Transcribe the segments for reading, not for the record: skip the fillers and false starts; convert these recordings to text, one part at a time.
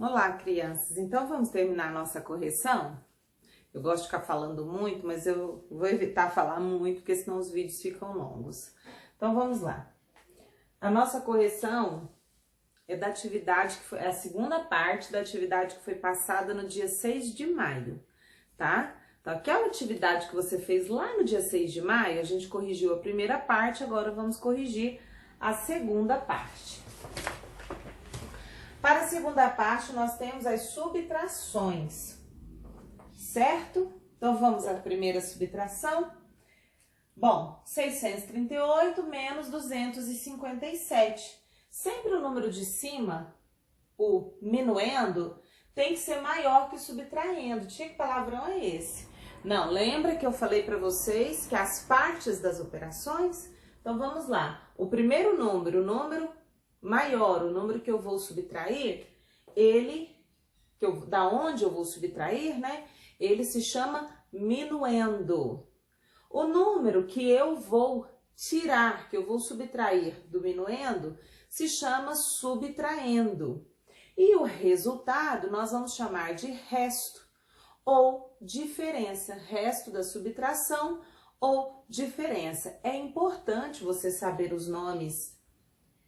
Olá, crianças! Então, vamos terminar a nossa correção? Eu gosto de ficar falando muito, mas eu vou evitar falar muito, porque senão os vídeos ficam longos. Então, vamos lá. A nossa correção é da atividade, que foi a segunda parte da atividade que foi passada no dia 6 de maio, tá? Então, aquela atividade que você fez lá no dia 6 de maio, a gente corrigiu a primeira parte, agora vamos corrigir a segunda parte. Para a segunda parte, nós temos as subtrações, certo? Então, vamos à primeira subtração. Bom, 638 menos 257. Sempre o número de cima, o minuendo, tem que ser maior que o subtraindo. Que palavrão é esse? Não, lembra que eu falei para vocês que as partes das operações? Então, vamos lá. O primeiro número, o número maior, o número que eu vou subtrair, da onde eu vou subtrair, né? Ele se chama minuendo. O número que eu vou tirar, que eu vou subtrair do minuendo, se chama subtraendo. E o resultado nós vamos chamar de resto ou diferença, resto da subtração ou diferença. É importante você saber os nomes,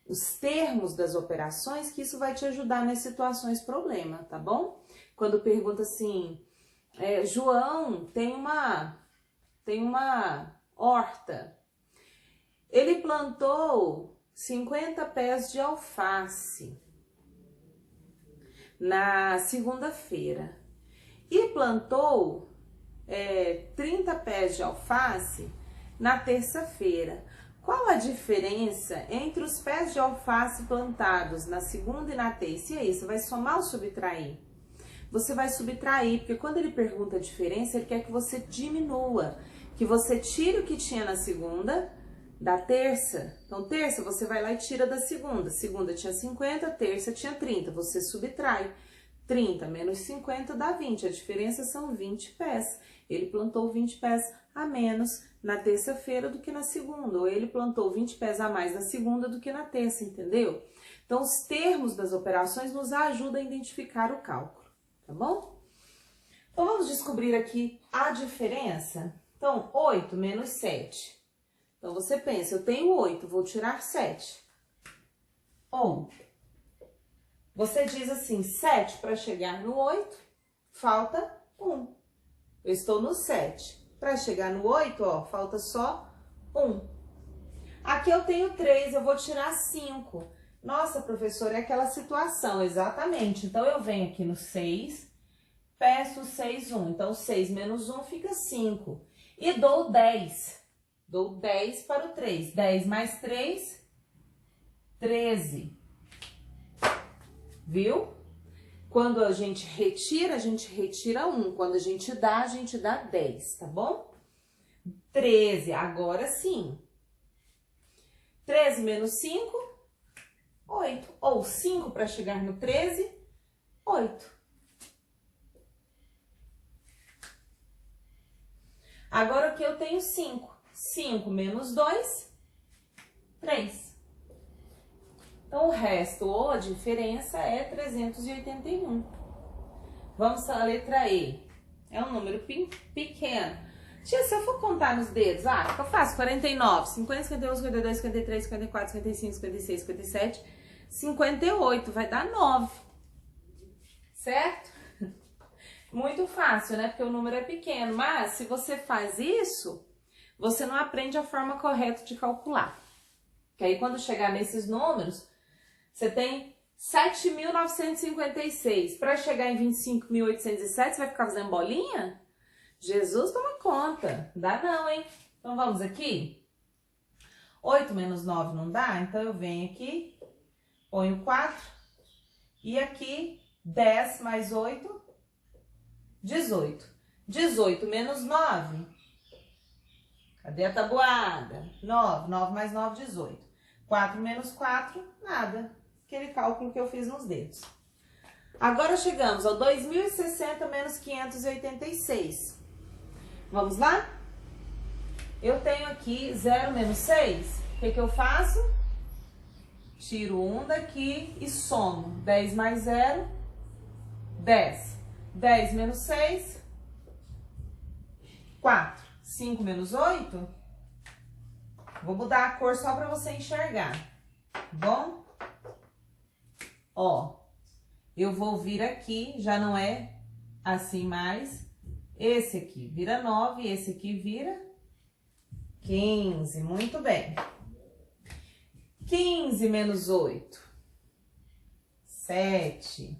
os termos das operações, que isso vai te ajudar nas situações problema, tá bom? Quando pergunta assim, João tem uma horta, ele plantou 50 pés de alface na segunda-feira e plantou 30 pés de alface na terça-feira. Qual a diferença entre os pés de alface plantados na segunda e na terça? E aí, você vai somar ou subtrair? Você vai subtrair, porque quando ele pergunta a diferença, ele quer que você diminua, que você tire o que tinha na segunda da terça. Então, terça você vai lá e tira da segunda. Segunda tinha 50, terça tinha 30. Você subtrai. 30 menos 50 dá 20. A diferença são 20 pés. Ele plantou 20 pés a menos na terça-feira do que na segunda. Ou ele plantou 20 pés a mais na segunda do que na terça, entendeu? Então, os termos das operações nos ajudam a identificar o cálculo, tá bom? Então, vamos descobrir aqui a diferença. Então, 8 menos 7. Então, você pensa, eu tenho 8, vou tirar 7. Ou, você diz assim, 7 para chegar no 8, falta 1. Eu estou no 7. Para chegar no 8, ó, falta só 1. Aqui eu tenho 3, eu vou tirar 5. Nossa, professora, é aquela situação, exatamente. Então, eu venho aqui no 6, peço 6, 1. Então, 6 menos 1 fica 5. E dou 10. Dou 10 para o 3. 10 mais 3, 13. Viu? Quando a gente retira 1. Quando a gente dá 10, tá bom? 13, agora sim. 13 menos 5, 8. Ou 5 para chegar no 13, 8. Agora aqui eu tenho 5. 5 menos 2, 3. Então, o resto ou a diferença é 381. Vamos à letra E. É um número pequeno. Tia, se eu for contar nos dedos, fica fácil. 49, 50, 51, 52, 53, 54, 55, 56, 57, 58. Vai dar 9. Certo? Muito fácil, né? Porque o número é pequeno. Mas, se você faz isso, você não aprende a forma correta de calcular. Que aí, quando chegar nesses números, você tem 7.956. Para chegar em 25.807, você vai ficar fazendo bolinha? Jesus toma conta. Dá não, hein? Então, vamos aqui. 8 menos 9 não dá? Então, eu venho aqui, ponho 4. E aqui, 10 mais 8, 18. 18 menos 9. Cadê a tabuada? 9. 9 mais 9, 18. 4 menos 4, nada. Aquele cálculo que eu fiz nos dedos. Agora chegamos ao 2.060 menos 586. Vamos lá? Eu tenho aqui 0 menos 6. O que eu faço? Tiro 1 daqui e somo. 10 mais 0, 10. 10 menos 6, 4. 5 menos 8, vou mudar a cor só para você enxergar, tá bom? Ó, eu vou vir aqui, já não é assim mais, esse aqui vira 9, esse aqui vira 15, muito bem. 15 menos 8, 7.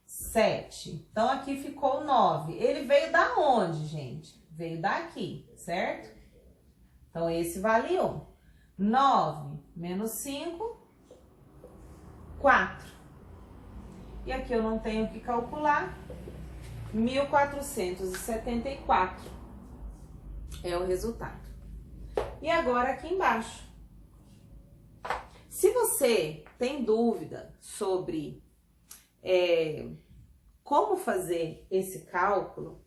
7. Então, aqui ficou 9. Ele veio da onde, gente? Veio daqui, certo? Então, esse vale 1. 9 menos 5, 4. E aqui eu não tenho que calcular. 1.474 é o resultado. E agora aqui embaixo. Se você tem dúvida sobre como fazer esse cálculo,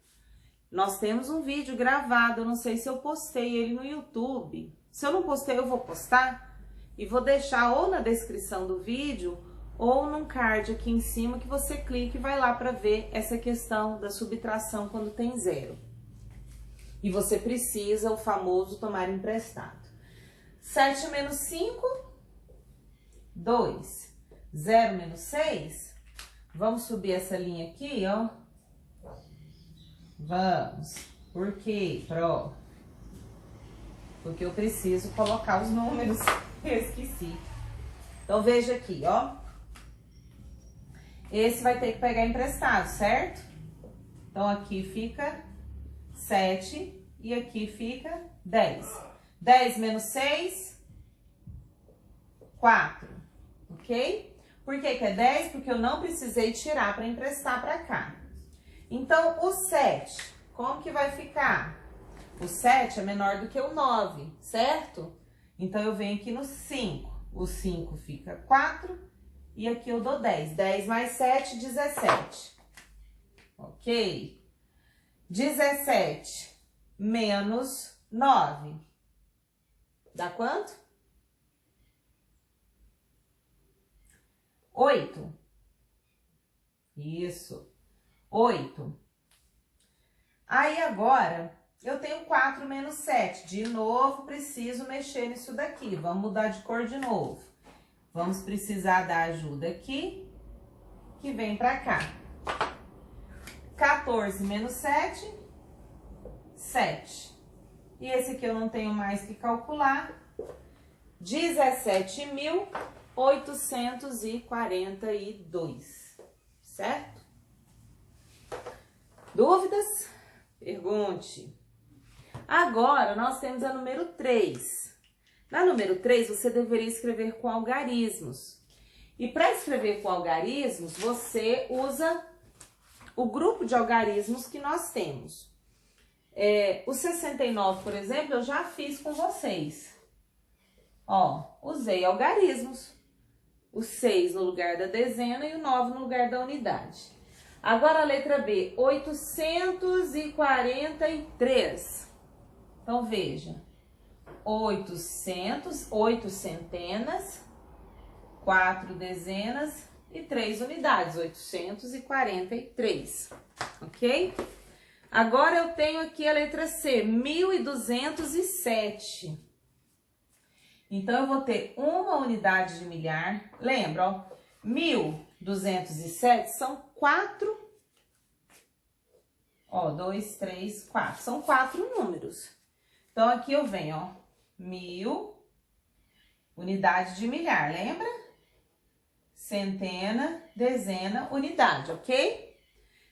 nós temos um vídeo gravado, eu não sei se eu postei ele no YouTube. Se eu não postei, eu vou postar e vou deixar ou na descrição do vídeo ou num card aqui em cima que você clica e vai lá para ver essa questão da subtração quando tem zero. E você precisa, o famoso, tomar emprestado. 7 menos 5, 2. 0 menos 6, vamos subir essa linha aqui, ó. Vamos. Por quê? Porque eu preciso colocar os números. Eu esqueci. Então, veja aqui, ó. Esse vai ter que pegar emprestado, certo? Então, aqui fica 7 e aqui fica 10. 10 menos 6, 4. Ok? Por que que é 10? Porque eu não precisei tirar para emprestar para cá. Então, o 7, como que vai ficar? O 7 é menor do que o 9, certo? Então, eu venho aqui no 5. O 5 fica 4 e aqui eu dou 10. 10 mais 7, 17. Ok? 17 menos 9. Dá quanto? 8. Isso. 8. Aí, agora, eu tenho 4 menos 7. De novo, preciso mexer nisso daqui. Vamos mudar de cor de novo. Vamos precisar da ajuda aqui, que vem pra cá. 14 menos 7, 7. E esse aqui eu não tenho mais que calcular. 17.842, certo? Dúvidas? Pergunte. Agora, nós temos a número 3. Na número 3, você deveria escrever com algarismos. E para escrever com algarismos, você usa o grupo de algarismos que nós temos. O 69, por exemplo, eu já fiz com vocês. Ó, usei algarismos. O 6 no lugar da dezena e o 9 no lugar da unidade. Agora a letra B, 843. Então, veja. 800, 8 centenas, 4 dezenas e 3 unidades. 843, ok? Agora eu tenho aqui a letra C, 1.207. Então, eu vou ter uma unidade de milhar. Lembra, ó, 1.207 são 4. Ó, 2, 3, 4. São 4 números. Então, aqui eu venho, ó, 1.000, unidade de milhar, lembra? Centena, dezena, unidade, ok?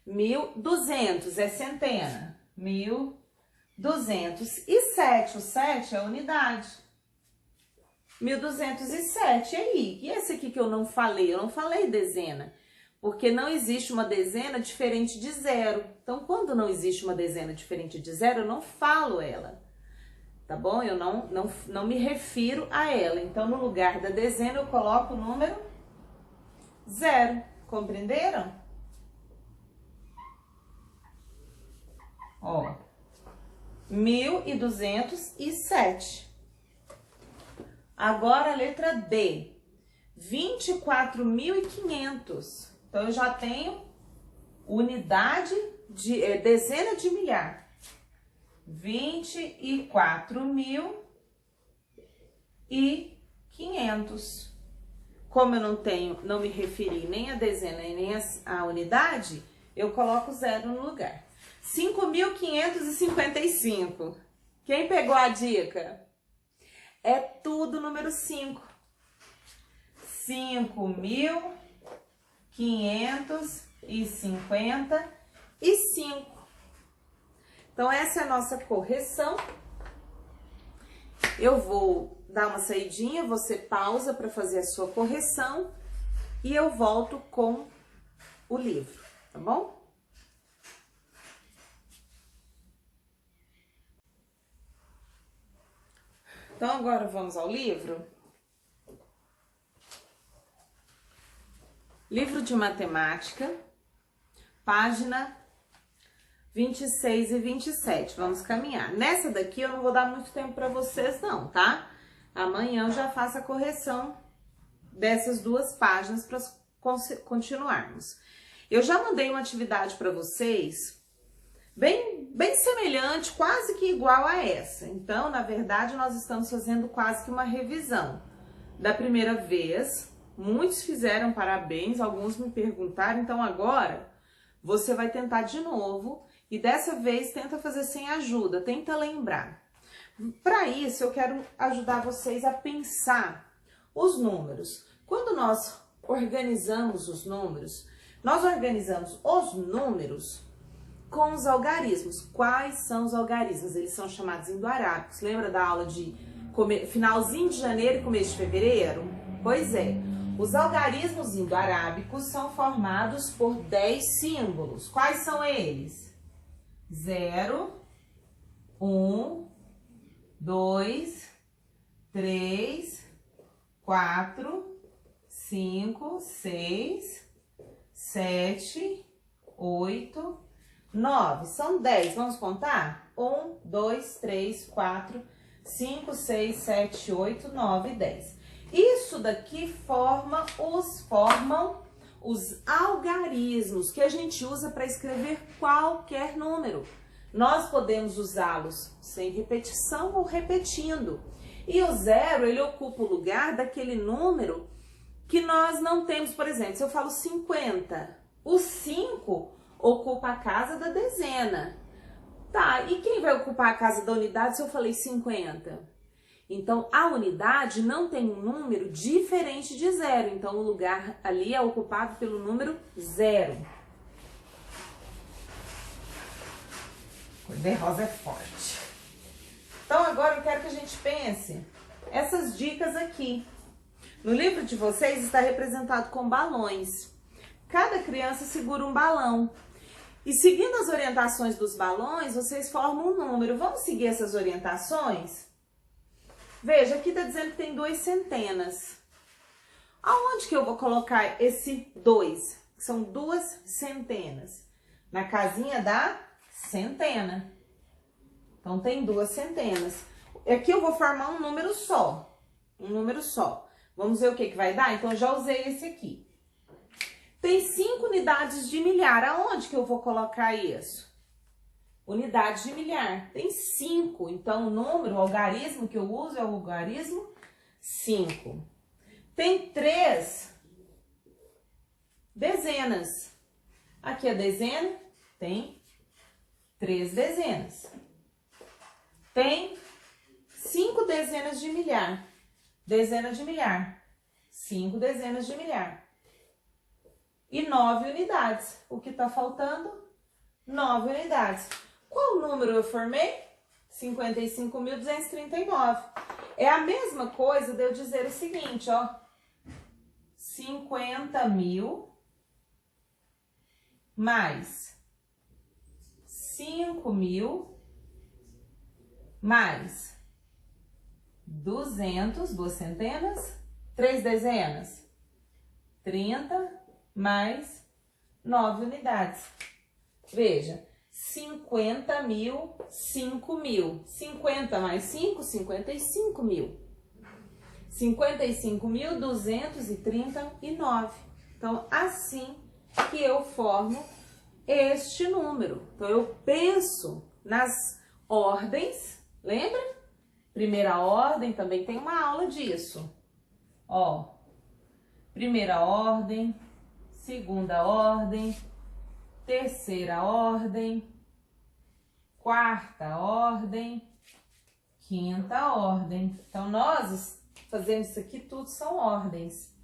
1.200 é centena. 1.207. O 7 é unidade. 1.207, e aí? E esse aqui que eu não falei? Eu não falei dezena, porque não existe uma dezena diferente de zero. Então, quando não existe uma dezena diferente de zero, eu não falo ela, tá bom? Eu não me refiro a ela. Então, no lugar da dezena, eu coloco o número 0. Compreenderam? Ó, 1.207. Agora a letra D. 24.500. Então, eu já tenho unidade de dezena de milhar. 24.500. Como eu não me referi nem a dezena e nem a unidade, eu coloco zero no lugar. 5.555. Quem pegou a dica? É tudo número 5. 5.555. Então, essa é a nossa correção. Eu vou dar uma saidinha, você pausa para fazer a sua correção e eu volto com o livro, tá bom? Então, agora vamos ao livro. Livro de matemática, página 26 e 27. Vamos caminhar. Nessa daqui eu não vou dar muito tempo para vocês não, tá? Amanhã eu já faço a correção dessas duas páginas para continuarmos. Eu já mandei uma atividade para vocês bem semelhante, quase que igual a essa. Então, na verdade, nós estamos fazendo quase que uma revisão da primeira vez. Muitos fizeram parabéns, alguns me perguntaram. Então, agora você vai tentar de novo e dessa vez tenta fazer sem ajuda, tenta lembrar. Para isso, eu quero ajudar vocês a pensar os números. Quando nós organizamos os números, nós organizamos os números com os algarismos. Quais são os algarismos? Eles são chamados indo-arábicos. Lembra da aula de finalzinho de janeiro e começo de fevereiro? Pois é, os algarismos indo-arábicos são formados por 10 símbolos. Quais são eles? 0, 1, 2, 3, 4, 5, 6, 7, 8, 9. São 10. Vamos contar? 1, 2, 3, 4, 5, 6, 7, 8, 9, 10. Isso daqui formam os algarismos que a gente usa para escrever qualquer número. Nós podemos usá-los sem repetição ou repetindo. E o 0, ele ocupa o lugar daquele número que nós não temos. Por exemplo, se eu falo 50, o 5 ocupa a casa da dezena. Tá, e quem vai ocupar a casa da unidade se eu falei 50? Então, a unidade não tem um número diferente de 0. Então, o lugar ali é ocupado pelo número 0. Cor de rosa é forte. Então, agora eu quero que a gente pense essas dicas aqui. No livro de vocês está representado com balões. Cada criança segura um balão. E seguindo as orientações dos balões, vocês formam um número. Vamos seguir essas orientações? Veja, aqui está dizendo que tem 2 centenas. Aonde que eu vou colocar esse 2? São 2 centenas. Na casinha da centena. Então, tem 2 centenas. Aqui eu vou formar um número só. Um número só. Vamos ver o que vai dar? Então, eu já usei esse aqui. Tem 5 unidades de milhar. Aonde que eu vou colocar isso? Unidade de milhar. Tem 5. Então, o número, o algarismo que eu uso é o algarismo 5. Tem 3 dezenas. Aqui a dezena tem 3 dezenas. Tem 5 dezenas de milhar. Dezena de milhar. 5 dezenas de milhar. E 9 unidades. O que está faltando? 9 unidades. Qual número eu formei? 55.239. É a mesma coisa de eu dizer o seguinte, ó. 50.000 mais 5.000 mais 200, 2 centenas, 3 dezenas. 30 mais 9 unidades. Veja. 50.000, 5.000. 50 mais 5, 55.000. 55.239. Então, assim que eu formo este número. Então, eu penso nas ordens, lembra? Primeira ordem, também tem uma aula disso. Ó, primeira ordem, segunda ordem, terceira ordem, quarta ordem, quinta ordem. Então, nós fazemos isso aqui, tudo são ordens.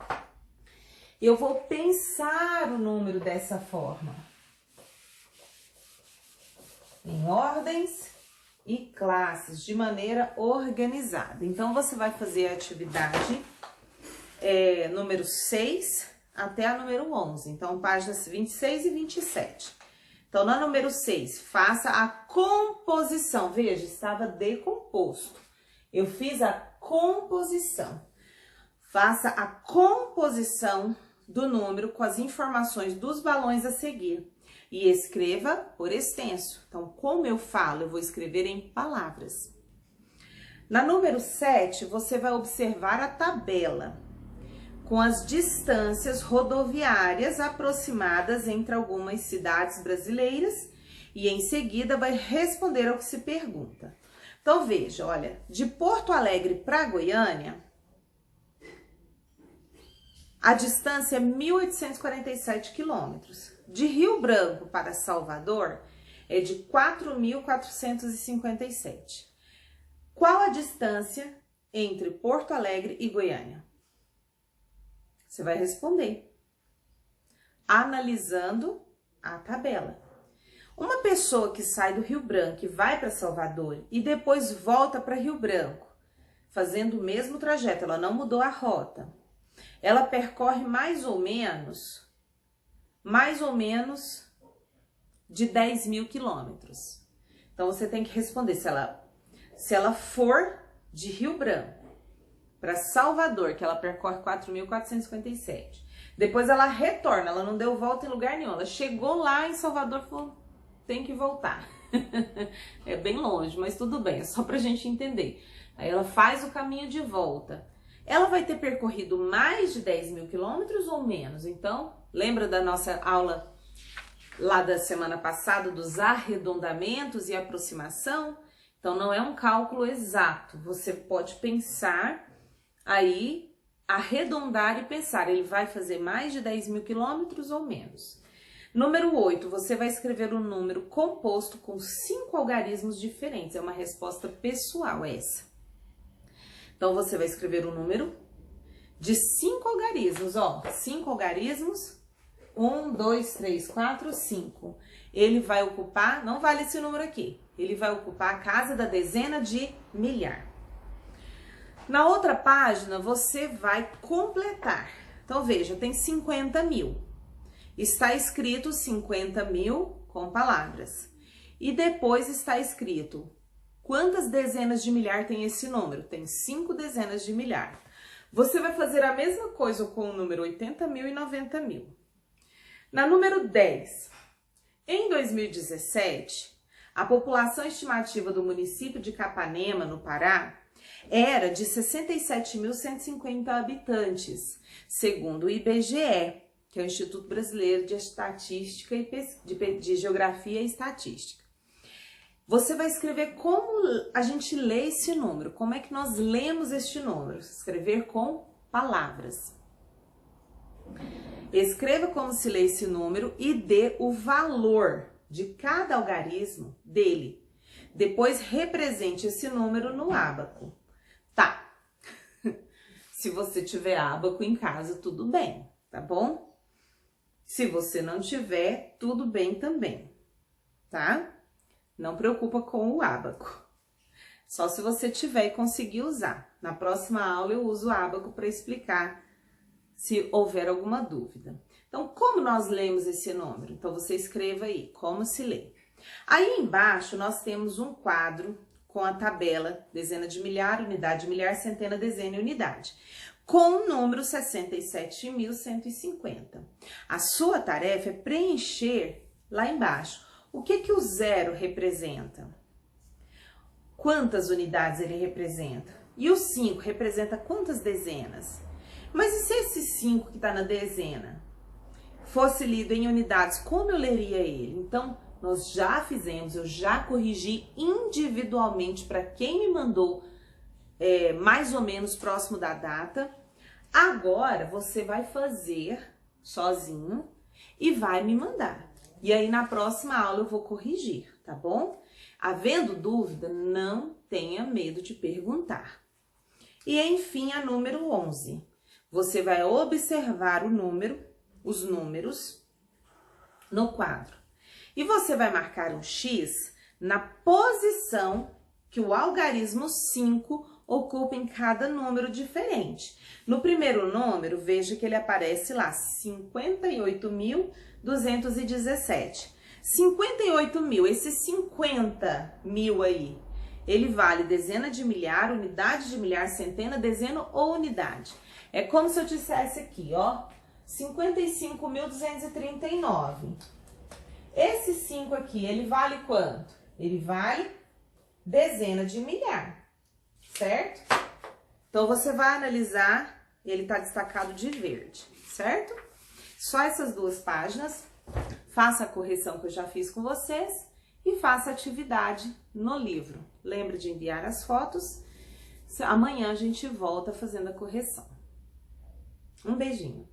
Eu vou pensar o número dessa forma. Em ordens e classes, de maneira organizada. Então, você vai fazer a atividade número 6 até a número 11. Então, páginas 26 e 27. Então, na número 6, faça a composição. Veja, estava decomposto. Eu fiz a composição. Faça a composição do número com as informações dos balões a seguir. E escreva por extenso. Então, como eu falo, eu vou escrever em palavras. Na número 7, você vai observar a tabela com as distâncias rodoviárias aproximadas entre algumas cidades brasileiras e em seguida vai responder ao que se pergunta. Então, veja, olha, de Porto Alegre para Goiânia, a distância é 1.847 quilômetros. De Rio Branco para Salvador é de 4.457. Qual a distância entre Porto Alegre e Goiânia? Você vai responder analisando a tabela. Uma pessoa que sai do Rio Branco e vai para Salvador e depois volta para Rio Branco, fazendo o mesmo trajeto, ela não mudou a rota. Ela percorre mais ou menos de 10.000 quilômetros. Então, você tem que responder se ela for de Rio Branco para Salvador, que ela percorre 4.457. Depois ela retorna, ela não deu volta em lugar nenhum. Ela chegou lá em Salvador e falou, tem que voltar. É bem longe, mas tudo bem, é só pra gente entender. Aí ela faz o caminho de volta. Ela vai ter percorrido mais de 10.000 quilômetros ou menos? Então, lembra da nossa aula lá da semana passada dos arredondamentos e aproximação? Então, não é um cálculo exato. Você pode pensar aí, arredondar e pensar. Ele vai fazer mais de 10.000 quilômetros ou menos? Número 8, você vai escrever um número composto com 5 algarismos diferentes. É uma resposta pessoal essa. Então, você vai escrever um número de 5 algarismos, ó. 5 algarismos, 1, 2, 3, 4, 5. Ele vai ocupar, não vale esse número aqui, ele vai ocupar a casa da dezena de milhar. Na outra página, você vai completar. Então, veja, tem 50.000. Está escrito 50.000 com palavras. E depois está escrito quantas dezenas de milhar tem esse número? Tem 5 dezenas de milhar. Você vai fazer a mesma coisa com o número 80.000 e 90.000. Na número 10, em 2017, a população estimativa do município de Capanema, no Pará, era de 67.150 habitantes, segundo o IBGE, que é o Instituto Brasileiro de Estatística e de Geografia e Estatística. Você vai escrever como a gente lê esse número, como é que nós lemos este número. Escrever com palavras. Escreva como se lê esse número e dê o valor de cada algarismo dele. Depois represente esse número no ábaco. Tá. Se você tiver ábaco em casa, tudo bem, tá bom? Se você não tiver, tudo bem também, tá? Não preocupa com o ábaco. Só se você tiver e conseguir usar. Na próxima aula eu uso o ábaco para explicar se houver alguma dúvida. Então, como nós lemos esse número? Então, você escreva aí, como se lê. Aí embaixo nós temos um quadro com a tabela dezena de milhar, unidade de milhar, centena, dezena e unidade, com o número 67.150. A sua tarefa é preencher lá embaixo. O que que o zero representa? Quantas unidades ele representa? E o 5 representa quantas dezenas? Mas e se esse 5 que está na dezena fosse lido em unidades, como eu leria ele? Então, nós já fizemos, eu já corrigi individualmente para quem me mandou mais ou menos próximo da data. Agora, você vai fazer sozinho e vai me mandar. E aí, na próxima aula, eu vou corrigir, tá bom? Havendo dúvida, não tenha medo de perguntar. E, enfim, a número 11. Você vai observar os números no quadro. E você vai marcar um X na posição que o algarismo 5 ocupa em cada número diferente. No primeiro número, veja que ele aparece lá, 58.217. 58.000, esse 50.000 aí, ele vale dezena de milhar, unidade de milhar, centena, dezena ou unidade. É como se eu dissesse aqui, ó, 55.239. Esse 5 aqui, ele vale quanto? Ele vale dezena de milhar, certo? Então, você vai analisar, ele tá destacado de verde, certo? Só essas duas páginas, faça a correção que eu já fiz com vocês e faça a atividade no livro. Lembre de enviar as fotos, amanhã a gente volta fazendo a correção. Um beijinho.